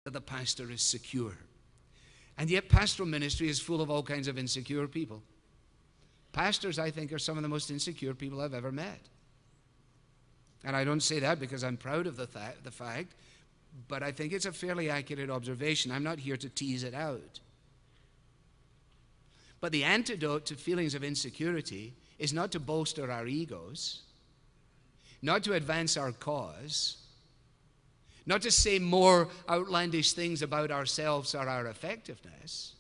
that the pastor is secure. And yet pastoral ministry is full of all kinds of insecure people. Pastors, I think, are some of the most insecure people I've ever met. And I don't say that because I'm proud of the fact, but I think it's a fairly accurate observation. I'm not here to tease it out. But the antidote to feelings of insecurity is not to bolster our egos, not to advance our cause, not to say more outlandish things about ourselves or our effectiveness,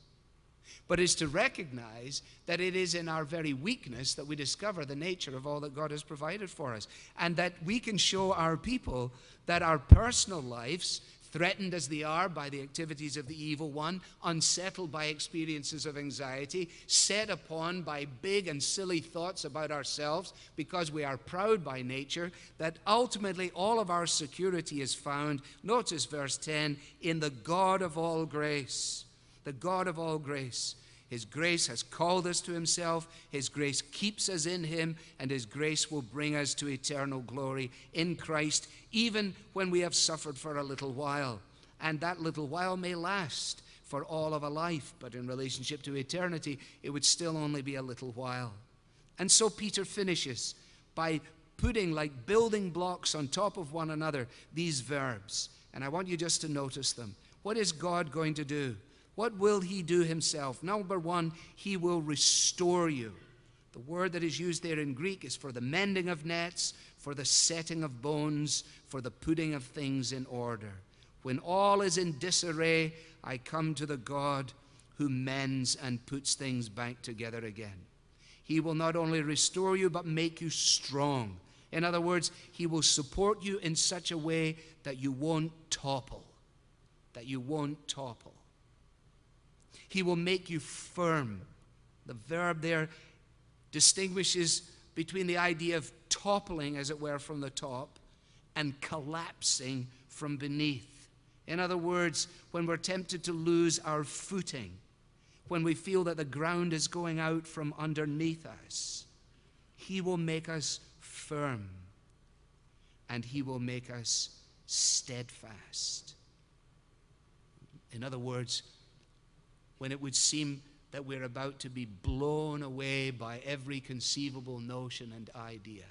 but is to recognize that it is in our very weakness that we discover the nature of all that God has provided for us, and that we can show our people that our personal lives, threatened as they are by the activities of the evil one, unsettled by experiences of anxiety, set upon by big and silly thoughts about ourselves because we are proud by nature, that ultimately all of our security is found, notice verse 10, in the God of all grace. The God of all grace. His grace has called us to himself. His grace keeps us in him, and his grace will bring us to eternal glory in Christ, even when we have suffered for a little while. And that little while may last for all of a life, but in relationship to eternity, it would still only be a little while. And so Peter finishes by putting, like building blocks on top of one another, these verbs. And I want you just to notice them. What is God going to do? What will he do himself? Number one, he will restore you. The word that is used there in Greek is for the mending of nets, for the setting of bones, for the putting of things in order. When all is in disarray, I come to the God who mends and puts things back together again. He will not only restore you, but make you strong. In other words, he will support you in such a way that you won't topple. That you won't topple. He will make you firm. The verb there distinguishes between the idea of toppling, as it were, from the top and collapsing from beneath. In other words, when we're tempted to lose our footing, when we feel that the ground is going out from underneath us, he will make us firm and he will make us steadfast. In other words, when it would seem that we're about to be blown away by every conceivable notion and idea,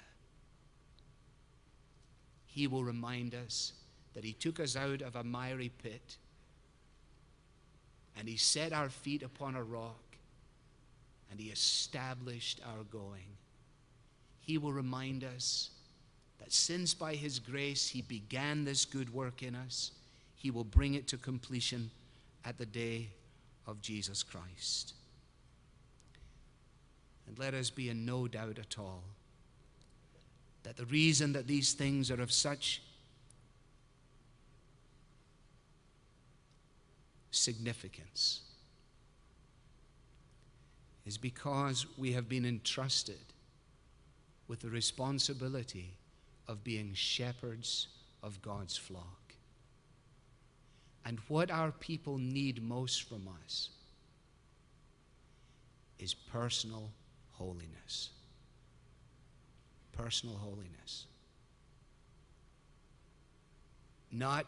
he will remind us that he took us out of a miry pit and he set our feet upon a rock and he established our going. He will remind us that since by his grace he began this good work in us, he will bring it to completion at the day of Jesus Christ. And let us be in no doubt at all that the reason that these things are of such significance is because we have been entrusted with the responsibility of being shepherds of God's flock. And what our people need most from us is personal holiness. Personal holiness. Not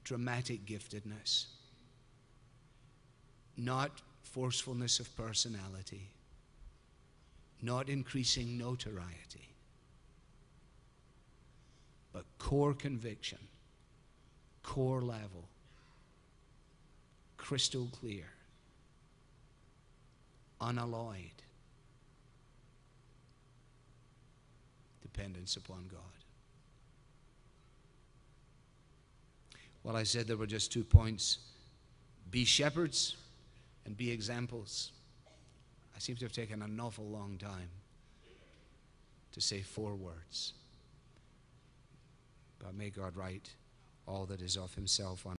dramatic giftedness. Not forcefulness of personality. Not increasing notoriety. But core conviction. Core level. Crystal clear, unalloyed dependence upon God. Well, I said there were just 2 points. Be shepherds and be examples. I seem to have taken an awful long time to say 4 words. But may God write all that is of himself on